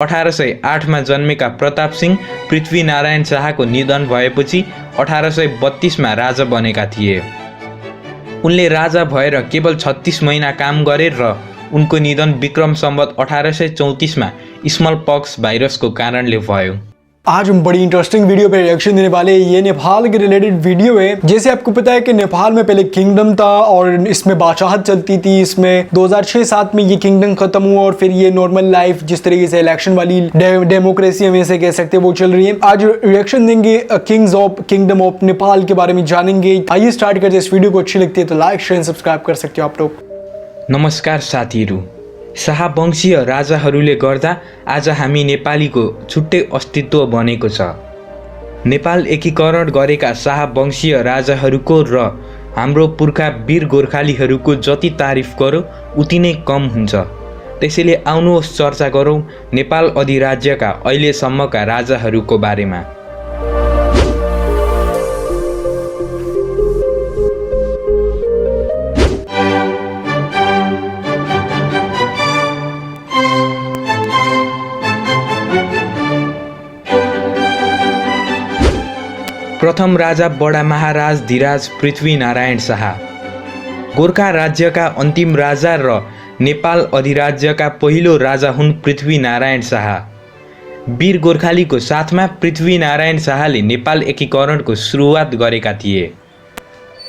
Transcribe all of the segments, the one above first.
1808 मा जन्मेका प्रताप सिंह पृथ्वीनारायण शाहको निधन भएपछि 1832 मा राजा बनेका थिए। उनले राजा भएर केवल 36 महिना काम गरे र उनको निधन विक्रम संवत 1834 में स्मॉल पॉक्स वायरस को कारणले भयो। आज हम बड़ी इंटरेस्टिंग वीडियो पे रिएक्शन देने वाले हैं। ये नेपाल के रिलेटेड वीडियो है। जैसे आपको पता है कि नेपाल में पहले किंगडम था और इसमें बादशाहत चलती थी। इसमें 2006-7 में ये किंगडम खत्म हुआ और फिर ये नॉर्मल लाइफ जिस तरीके से इलेक्शन वाली डेमोक्रेसी हम ऐसे कह सकते हैं वो चल रही है। आज रिएक्शन देंगे किंगडम ऑफ नेपाल के बारे में जानेंगे। आइए स्टार्ट करते। इस वीडियो को अच्छी लगती है तो लाइक शेयर सब्सक्राइब कर सकते हो आप लोग। नमस्कार साथीहरू, शाहवंशीय राजाहरूले गर्दा आज हामी नेपालीको छुट्टै अस्तित्व बनेको छ। नेपाल एकीकरण गरेका शाहवंशीय राजाहरूको र हाम्रो पुर्खा वीर गोर्खालीहरूको जति तारिफ गरौँ उति नै कम हुन्छ। त्यसैले आउनुहोस् चर्चा गरौँ नेपाल अधिराज्यका अहिलेसम्मका राजाहरूको बारेमा। प्रथम राजा बडा महाराज धीराज पृथ्वीनारायण शाह गोर्खा राज्यका अन्तिम राजा र नेपाल अधिराज्यका पहिलो राजा हुन् पृथ्वीनारायण शाह। वीर गोर्खालीको साथमा पृथ्वीनारायण शाहले नेपाल एकीकरणको सुरुवात गरेका थिए।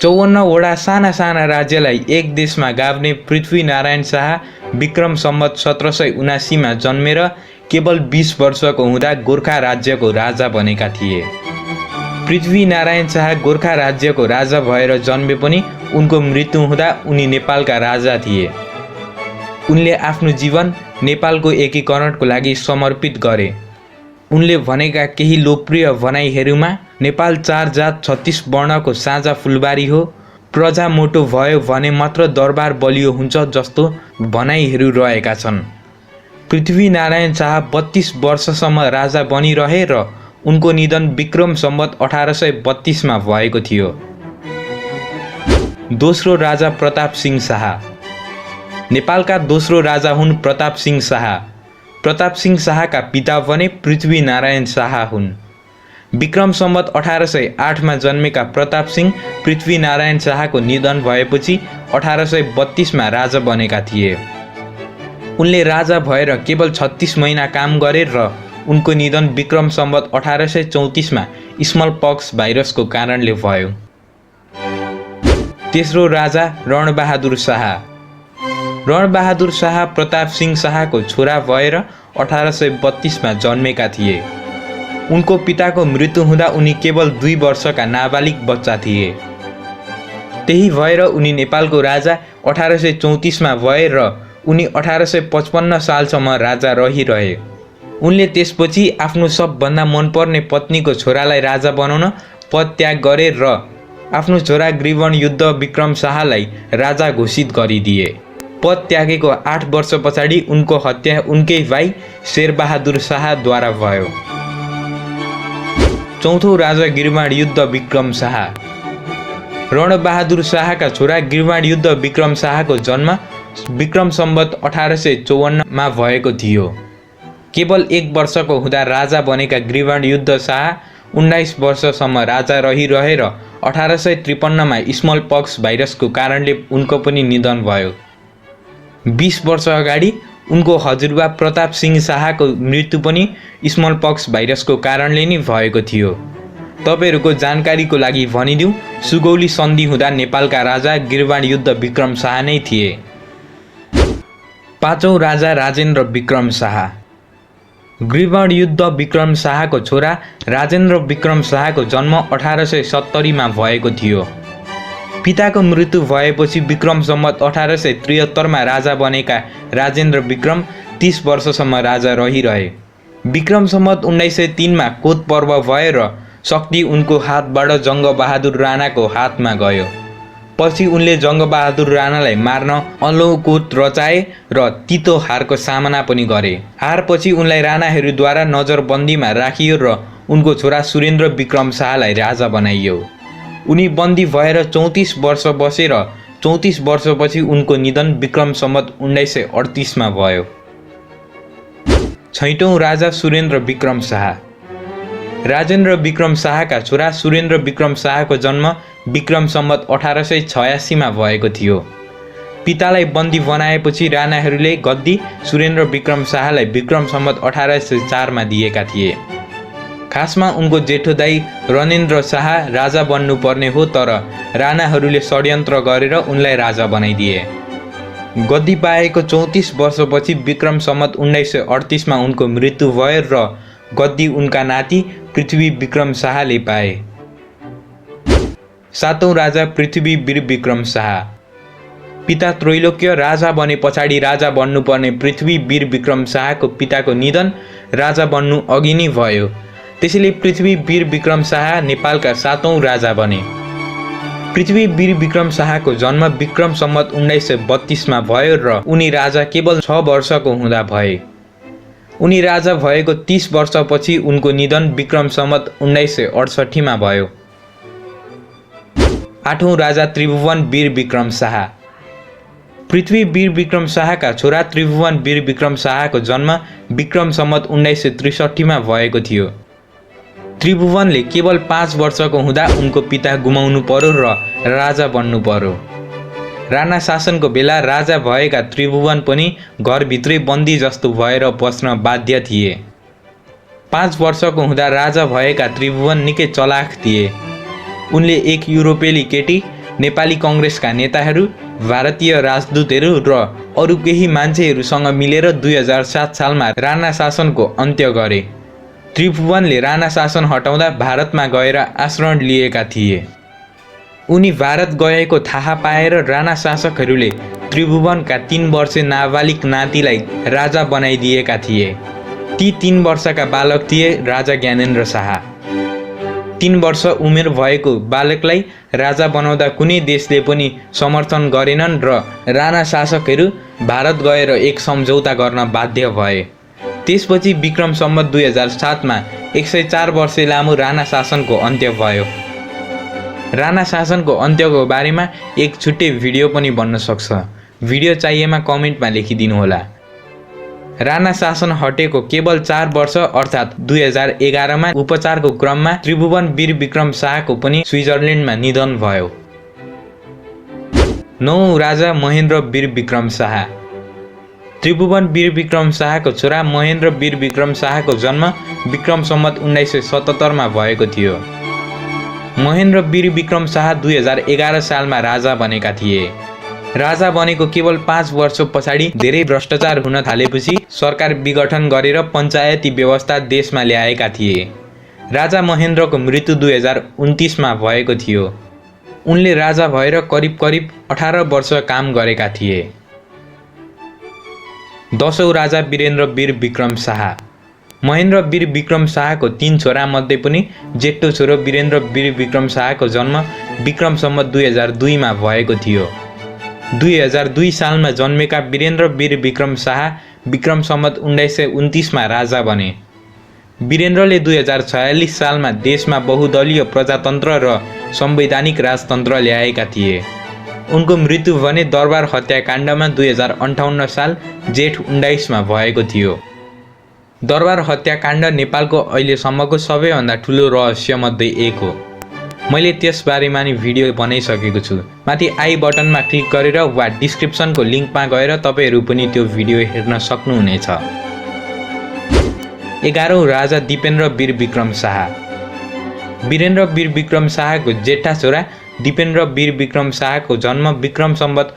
54 वटा साना साना राज्यलाई एक देशमा गाभ्ने पृथ्वीनारायण शाह विक्रम संवत 1779 मा जन्मेर केवल 20 वर्षको हुँदा गोर्खा राज्यको राजा बनेका थिए। पृथ्वीनारायण शाह गोर्खा राज्यको राजा भएर जन्मे पनि उनको मृत्यु हुँदा उनी नेपालका राजा थिए। उनले आफ्नो जीवन नेपालको एकीकरणको लागि समर्पित गरे। उनले भनेका केही लोकप्रिय भनाइहरूमा नेपाल 4 जात 36 वर्णको साझा फुलबारी हो, प्रजा मोटो भयो भने मात्र दरबार बलियो हुन्छ जस्तो भनाइहरू रहेका छन्। पृथ्वीनारायण शाह 32 वर्षसम्म राजा बनिरहे र उनको निधन विक्रम संवत 1832 मा भएको थियो। दोस्रो राजा प्रताप सिंह शाह नेपालका दोस्रो राजा हुन् प्रताप सिंह शाह। प्रताप सिंह शाहका पिता भने पृथ्वीनारायण शाह हुन्। विक्रम संवत 1808 मा जन्मेका प्रताप सिंह पृथ्वीनारायण शाहको निधन भएपछि 1832 मा राजा बनेका थिए। उनले राजा भएर केवल 36 महिना काम गरे र उनको निधन विक्रम संवत 1834 मा स्मॉल पॉक्स वायरसको कारणले भयो। तेस्रो राजा रणबहादुर शाह रणबहादुर शाह प्रताप सिंह शाहको छोरा भएर 1832 मा जन्मेका थिए। उनको पिताको मृत्यु हुँदा उनी केवल 2 वर्षका नाबालिग बच्चा थिए। त्यही भएर उनी नेपालको राजा 1834 मा भए र उनी 1855 सालसम्म राजा रहिरहे। उनले त्यसपछि आफ्नो सबभन्दा मनपर्ने पत्नीको छोरालाई राजा बनाउन पद त्याग गरे र आफ्नो छोरा ग्रीवन युद्ध विक्रम शाहलाई राजा घोषित गरिदिए। पद त्यागेको 8 वर्ष पछाडि उनको हत्या उनकै भाइ शेरबहादुर शाहद्वारा भयो। चौथो राजा गिरवाण युद्ध विक्रम शाह रणबहादुर शाहका छोरा गिरवाण युद्ध विक्रम शाहको जन्म विक्रम संवत 1854 मा भएको थियो। केवल 1 वर्षको हुँदा राजा बनेका गिरवाण युद्ध शाह 19 वर्षसम्म राजा रहिरहे र 1853 मा स्मॉल पॉक्स वायरसको कारणले उनको पनि निधन भयो। 20 वर्ष अगाडि उनको हजुरबा प्रताप सिंह शाहको मृत्यु पनि स्मॉल पॉक्स वायरसको कारणले नै भएको थियो। तपाईहरुको जानकारीको लागि भनिदिउँ, सुगौली सन्धि हुँदा नेपालका राजा गिरवाण युद्ध विक्रम शाह नै थिए। पाँचौं राजा राजेन्द्र विक्रम शाह गिरवाण युद्ध विक्रम शाहको छोरा राजेन्द्र विक्रम शाहको जन्म 1870 मा भएको थियो। पिताको मृत्यु भएपछि विक्रम संवत 1873 मा राजा बनेका राजेन्द्र विक्रम 30 वर्षसम्म राजा रहिरहे। विक्रम संवत 1903 मा कोत पर्व भयो र शक्ति उनको हातबाट जङ्गबहादुर राणाको हातमा गयो। पछि उनले जङ्गबहादुर राणालाई मार्न अलौकोत रचाए र तितो हारको सामना पनि गरे। हारपछि उनलाई राणाहरूद्वारा नजरबन्दीमा राखियो र उनको छोरा सुरेन्द्र विक्रम शाहलाई राजा बनाइयो। उनी बन्दी भएर 34 वर्ष बसे र 34 वर्षपछि उनको निधन विक्रम संवत 1938 मा भयो। छैटौं राजा सुरेन्द्र विक्रम शाह। राजेन्द्र विक्रम शाहका छोरा सुरेन्द्र विक्रम शाहको जन्म विक्रम सम्वत 1886 मा भएको थियो। पितालाई बन्दी बनाएपछि राणाहरूले गद्दी सुरेन्द्र विक्रम शाहलाई विक्रम सम्वत 1804 मा दिएका थिए। खासमा उनको जेठो दाइ रणेन्द्र शाह राजा बन्नुपर्ने हो, तर राणाहरूले षड्यन्त्र गरेर उनलाई राजा बनाइदिए। गद्दी पाएको 34 वर्षपछि विक्रम सम्वत 1938 मा उनको मृत्यु भयो र गद्दी उनका नाति पृथ्वी विक्रम शाहले पाए। सातौं राजा पृथ्वी वीर विक्रम शाह। पिता त्रैलोक्य राजा बने पछाडि राजा बन्नुपर्ने पृथ्वी वीर विक्रम शाहको पिताको निधन राजा बन्नु अघि नै भयो। त्यसैले पृथ्वी वीर विक्रम शाह नेपालका सातौं राजा बने। पृथ्वी वीर विक्रम शाहको जन्म विक्रम सम्वत 1932 मा भयो र उनी राजा केवल 6 वर्षको हुँदा भए। उनी राजा भएको 30 वर्षपछि उनको निधन विक्रम सम्वत 1968 मा भयो। आठौं राजा त्रिभुवन वीर विक्रम शाह। पृथ्वी वीर विक्रम शाहका छोरा त्रिभुवन वीर विक्रम शाहको जन्म विक्रम सम्वत 1963 मा भएको थियो। त्रिभुवनले केवल 5 वर्षको हुँदा उनको पिता गुमाउनु पर्यो र राजा बन्नु पर्यो। राणा शासनको बेला राजा भएका त्रिभुवन पनि घरभित्रै बन्दी जस्तो भएर बस्न बाध्य थिए। 5 वर्षको हुँदा राजा भएका त्रिभुवन निकै चलाख थिए। उनले एक युरोपेली केटी, नेपाली कांग्रेसका नेताहरू, भारतीय राजदूतहरू र अरू केही मान्छेहरूसँग मिलेर 2007 सालमा राणा शासनको अन्त्य गरे। त्रिभुवनले राणा शासन हटाउँदा भारतमा गएर आश्रय लिएका थिए। उनी भारत गएको थाहा पाएर राणा शासकहरूले त्रिभुवनका 3 वर्षे नाबालिग नातिलाई राजा बनाइदिएका थिए। ती 3 वर्षका बालक थिए राजा ज्ञानेन्द्र शाह। 3 वर्ष उमेर भएको बालकलाई राजा बनाउँदा कुनै देशले पनि समर्थन गरेनन् र राणा शासकहरू भारत गएर एक सम्झौता गर्न बाध्य भए। त्यसपछि विक्रम सम्वत 2007 मा 104 वर्ष लामो राणा शासनको अन्त्य भयो। राणा शासनको अन्त्यको बारेमा एक छुट्टै भिडियो पनि बन्न सक्छ। भिडियो चाहिएमा कमेन्टमा लेखिदिनु होला। राणा शासन हटेको केवल 4 वर्ष अर्थात् 2011 मा उपचारको क्रममा त्रिभुवन वीर विक्रम शाहको पनि स्विजरल्यान्डमा निधन भयो। नौं राजा महेन्द्र वीर विक्रम शाह। त्रिभुवन वीर विक्रम शाहको छोरा महेन्द्र वीर विक्रम शाहको जन्म विक्रम सम्वत 1977 मा भएको थियो। महेन्द्र वीर विक्रम शाह 2011 सालमा राजा बनेका थिए। राजा बनेको केवल 5 वर्ष पछाडि धेरै भ्रष्टाचार हुन थालेपछि सरकार विघटन गरेर पञ्चायती व्यवस्था देशमा ल्याएका थिए। राजा महेन्द्रको मृत्यु 2029 मा भएको थियो। उनले राजा भएर करिब 18 वर्ष काम गरेका थिए। 10औं राजा वीरेन्द्र वीर विक्रम शाह। महेन्द्र वीर विक्रम शाहको 3 छोरा मध्ये पनि जेठो छोरो वीरेन्द्र वीर विक्रम शाहको जन्म विक्रम सम्वत 2002 मा भएको थियो। 2002 सालमा जन्मेका वीरेन्द्र वीर विक्रम शाह विक्रम सम्वत 1929 मा राजा बने। वीरेन्द्रले 2046 सालमा देशमा बहुदलीय प्रजातन्त्र र संवैधानिक राजतन्त्र ल्याएका थिए। उनको मृत्यु भने दरबार हत्याकाण्डमा 2058 साल जेठ 19 मा भएको थियो। दरबार हत्याकाण्ड नेपालको अहिलेसम्मको सबैभन्दा ठुलो रहस्यमध्ये एक हो। मैले त्यसबारेमा नि भिडियो बनाइसकेको छु। माथि आई बटनमा क्लिक गरेर वा डिस्क्रिप्सनको लिङ्कमा गएर तपाईहरू पनि त्यो भिडियो हेर्न सक्नुहुनेछ। 11औं राजा दिपेन्द्र वीर विक्रम शाह। वीरेन्द्र वीर विक्रम शाहको जेठा छोरा दिपेन्द्र वीर विक्रम शाहको जन्म विक्रम सम्वत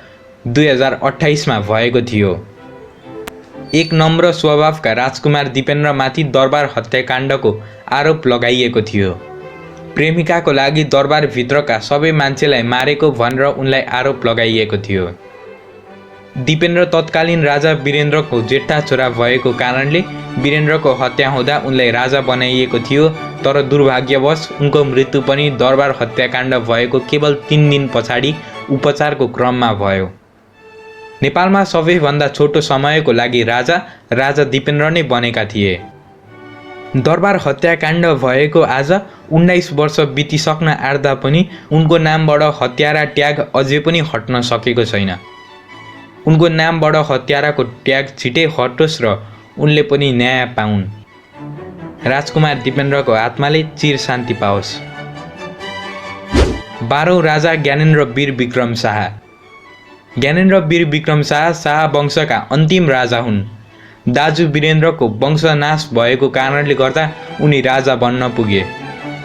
2028 मा भएको थियो। एक नम्र स्वभावका राजकुमार दिपेन्द्रमाथि दरबार हत्याकाण्डको आरोप लगाइएको थियो। प्रेमिकाको लागि दरबारभित्रका सबै मान्छेलाई मारेको भनेर उनलाई आरोप लगाइएको थियो। दिपेन्द्र तत्कालीन राजा वीरेन्द्रको जेठा छोरा भएको कारणले वीरेन्द्रको हत्या हुँदा उनलाई राजा बनाइएको थियो, तर दुर्भाग्यवश उनको मृत्यु पनि दरबार हत्याकाण्ड भएको केवल 3 दिन पछाडि उपचारको क्रममा भयो। नेपालमा सबैभन्दा छोटो समयको लागि राजा दिपेन्द्र नै बनेका थिए। दरबार हत्याकाण्ड भएको आज 19 वर्ष बितिसक्न आँट्दा पनि उनको नामबाट हत्यारा ट्याग अझै पनि हट्न सकेको छैन। उनको नामबाट हत्याराको ट्याग छिटै हटोस् र उनले पनि न्याय पाउन्। राजकुमार दिपेन्द्रको आत्माले चिर शान्ति पाओस्। 12औं राजा ज्ञानेन्द्र वीर विक्रम शाह। ज्ञानेन्द्र वीर विक्रम शाह वंशका अन्तिम राजा हुन्। दाजु वीरेन्द्रको वंशनाश भएको कारणले गर्दा उनी राजा बन्न पुगे।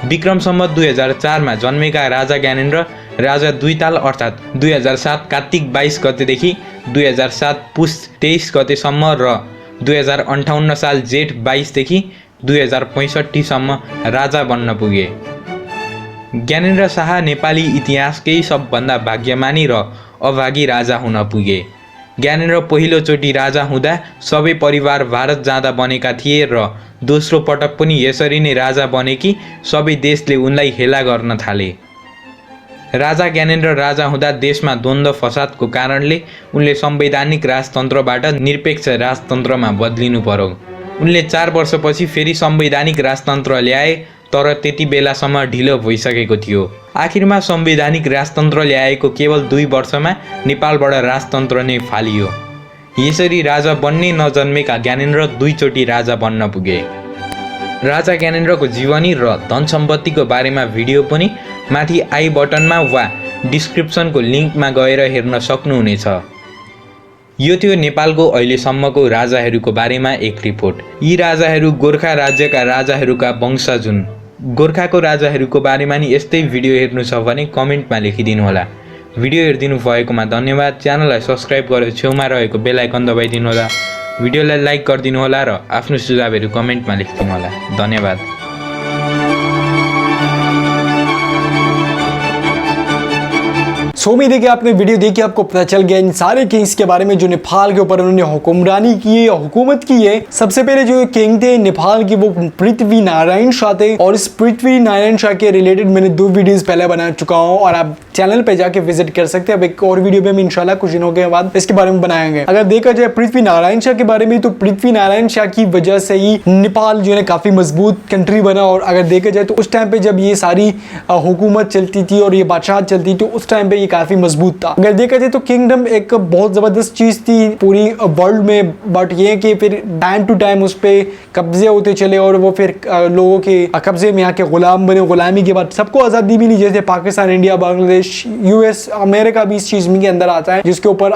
विक्रम सम्वत 2004 जन्मेका राजा ज्ञानेन्द्र राजा दुईताल अर्थात् 2007 कार्तिक 22 गतेदेखि 2007 पुस 23 गतेसम्म र 2058 साल जेठ 22 देखि 2065 सम्म राजा बन्न पुगे। ज्ञानेन्द्र शाह नेपाली इतिहासकै सबभन्दा भाग्यमानी र अभागी राजा हुन पुगे। ज्ञानेन्द्र पहिलोचोटि राजा हुँदा सबै परिवार भारत जाँदा बनेका थिए र दोस्रो पटक पनि यसरी नै राजा बने कि सबै देशले उनलाई हेला गर्न थाले। राजा ज्ञानेन्द्र राजा हुँदा देशमा द्वन्द्व फसादको कारणले उनले संवैधानिक राजतन्त्रबाट निरपेक्ष राजतन्त्रमा बदलिनु पर्यो। उनले 4 वर्षपछि फेरि संवैधानिक राजतन्त्र ल्याए, तर त्यति बेलासम्म ढिलो भइसकेको थियो। आखिरमा संवैधानिक राजतन्त्र ल्याएको केवल 2 वर्षमा नेपालबाट राजतन्त्र नै फालियो। यसरी राजा बन्ने नजन्मेका ज्ञानेन्द्र 2 चोटि राजा बन्न पुगे। राजा ज्ञानेन्द्रको जीवनी र धन सम्पत्तिको बारेमा भिडियो पनि माथि आई बटनमा वा डिस्क्रिप्सनको लिङ्कमा गएर हेर्न सक्नुहुनेछ। यो थियो नेपालको अहिलेसम्मको राजाहरूको बारेमा एक रिपोर्ट। यी राजाहरू गोर्खा राज्यका राजाहरूका वंशज हुन्। गोर्खाको राजाहरूको बारेमा नि यस्तै भिडियो हेर्नु छ भने कमेन्टमा लेखिदिनु होला। भिडियो हेरिदिनु भएकोमा धन्यवाद। च्यानललाई सब्स्क्राइब गरेर छेउमा रहेको बेल आइकन दबाइदिनु होला। भिडियोलाई लाइक गरिदिनु होला र आफ्नो सुझावहरू कमेन्टमा लेखिदिनु होला। धन्यवाद। सो उम्मीद है कि आपने वीडियो देखी, आपको पता चल गया इन सारे किंग्स के बारे में जो नेपाल के ऊपर उन्होंने हुक्मरानी की है, हुकूमत की है। सबसे पहले जो किंग थे नेपाल के वो पृथ्वी नारायण शाह थे और इस पृथ्वी नारायण शाह के रिलेटेड मैंने 2 वीडियोस पहले बना चुका हूँ और आप चैनल पे जाके विजिट कर सकते हैं। अब एक और वीडियो में हम इंशाल्लाह कुछ दिनों के बाद इसके बारे में बनाएंगे। अगर देखा जाए पृथ्वी नारायण शाह के बारे में, तो पृथ्वी नारायण शाह की वजह से ही नेपाल जो है काफी मजबूत कंट्री बना। और अगर देखा जाए तो उस टाइम पे जब ये सारी हुकूमत चलती थी और ये बादशाह चलती थी, उस टाइम पे ये काफी मजबूत था। अगर देखा जाए तो किंगडम एक बहुत जबरदस्त चीज थी पूरी वर्ल्ड में, बट ये कि फिर टाइम टू टाइम उस पर कब्जे होते चले और वो फिर लोगों के कब्जे में आके गुलाम बने। गुलामी के बाद सबको आजादी मिली, जैसे Pakistan, India, Bangladesh, US, America भी इस चीज के अंदर आता है, जिसके ऊपर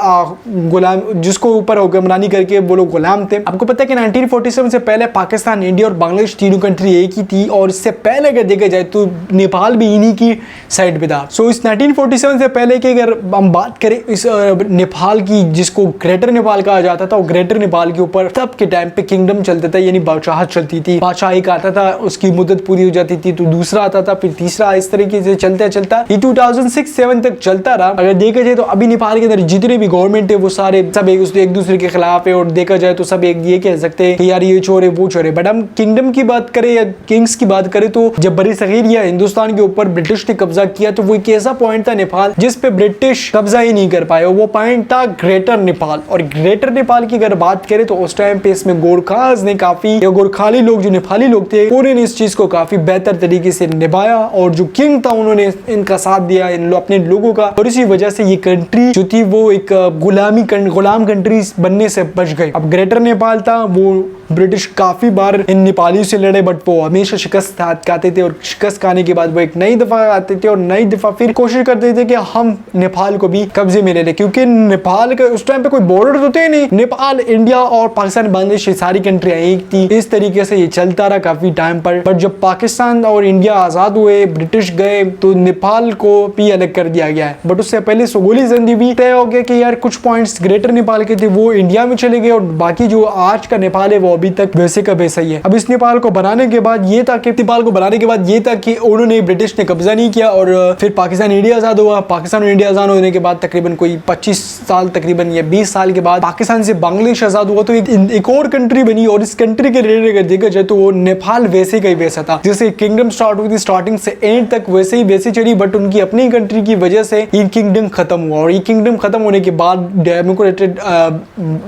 गुलाम, जिसको ऊपर हुक्मरानी करके वो लोग गुलाम थे। आपको पता है कि 1947 से पहले पाकिस्तान, इंडिया और बांग्लादेश तीनों कंट्री एक ही थी और इससे पहले अगर देखा जाए तो नेपाल भी इन्हीं की साइड पे था। सो इस 1947 से पहले की अगर हम बात करें इस नेपाल की, जिसको ग्रेटर नेपाल कहा जाता था, और ग्रेटर नेपाल के ऊपर तब के टाइम पे किंगडम चलता था, यानी बादशाह चलती थी। बादशाह एक आता था, उसकी मुद्दत पूरी हो जाती थी तो दूसरा आता था, फिर तीसरा, इस तरीके से चलता चलता ये 2006-7 तक चलता रहा। अगर देखा जाए तो अभी नेपाल के अंदर जितने भी गवर्नमेंट है वो सारे सब एक दूसरे के खिलाफ है, और देखा जाए तो सब एक ये कह सकते हैं कि यार ये चोर है वो चोर है। बट हम किंगडम की बात करें या किंग्स की बात करें तो जब बड़ी सगीर या हिंदुस्तान के ऊपर ब्रिटिश ने कब्जा किया तो वो एक ऐसा पॉइंट था नेपाल जिस पे ब्रिटिश कब्जा ही नहीं कर पाए। वो पॉइंट था ग्रेटर नेपाल। और ग्रेटर नेपाल की अगर बात करें तो उस टाइम पे इसमें गोरखास ने काफी, या गोरखाली लोग जो नेपाली लोग थे, उन्होंने इस चीज को काफी बेहतर तरीके से निभाया और जो किंग था उन्होंने इनका साथ दिया, अपने लोगों का, और इसी वजह से ये कंट्री जो थी वो एक गुलाम कंट्री बनने से बच गई। अब ग्रेटर नेपाल था, वो ब्रिटिश काफी बार इन नेपालियों से लड़े, बट वो हमेशा शिकस्त खाते थे और शिकस्त खाने के बाद वो एक नई दफा आते थे और नई दफा फिर कोशिश करते थे कि हम नेपाल को भी कब्जे में ले लें, क्योंकि नेपाल का उस टाइम पे कोई बॉर्डर तो थे नहीं। नेपाल, इंडिया और पाकिस्तान, बांग्लादेश ये सारी कंट्रियां एक थी। इस तरीके से ये चलता रहा काफी टाइम पर। बट जब पाकिस्तान और इंडिया आजाद हुए, ब्रिटिश गए, तो नेपाल को भी अलग कर दिया गया है। बट उससे पहले सोगोली संधि भी तय हो गया कि यार कुछ पॉइंट्स ग्रेटर नेपाल के थे वो इंडिया में चले गए और बाकी जो आज का नेपाल है वो अभी तक वैसे का वैसा ही है। अब इस नेपाल को बनाने के बाद ये था कि उन्होंने, ब्रिटिश ने कब्जा नहीं किया और फिर पाकिस्तान, इंडिया आजाद हुआ। पाकिस्तान और इंडिया आजाद होने के बाद तकरीबन कोई 25 साल तकरीबन या 20 साल के बाद पाकिस्तान से बांग्लादेश आजाद हुआ, तो एक और कंट्री बनी। और इस कंट्री के रिलेटेड अगर देखा जाए तो वो नेपाल वैसे का ही वैसा था, जैसे किंगडम स्टार्ट हुई थी स्टार्टिंग से एंड तक वैसे चली। बट उनकी अपनी कंट्री की वजह से ये किंगडम खत्म हुआ और ये किंगडम खत्म होने के बाद डेमोक्रेटेड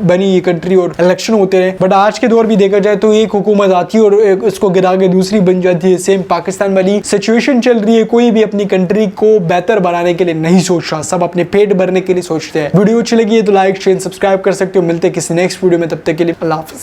बनी ये कंट्री और इलेक्शन होते रहे। बट आज के दौर भी देखा जाए तो एक हुकूमत आती है और उसको गिरा के दूसरी बन जाती है। सेम पाकिस्तान वाली सिचुएशन चल रही है। कोई भी अपनी कंट्री को बेहतर बनाने के लिए नहीं सोच रहा, सब अपने पेट भरने के लिए सोचते हैं। वीडियो अच्छी लगी है तो लाइक, शेयर, सब्सक्राइब कर सकते हो। मिलते हैं किसी नेक्स्ट वीडियो में, तब तक के लिए अल्लाह हाफिज।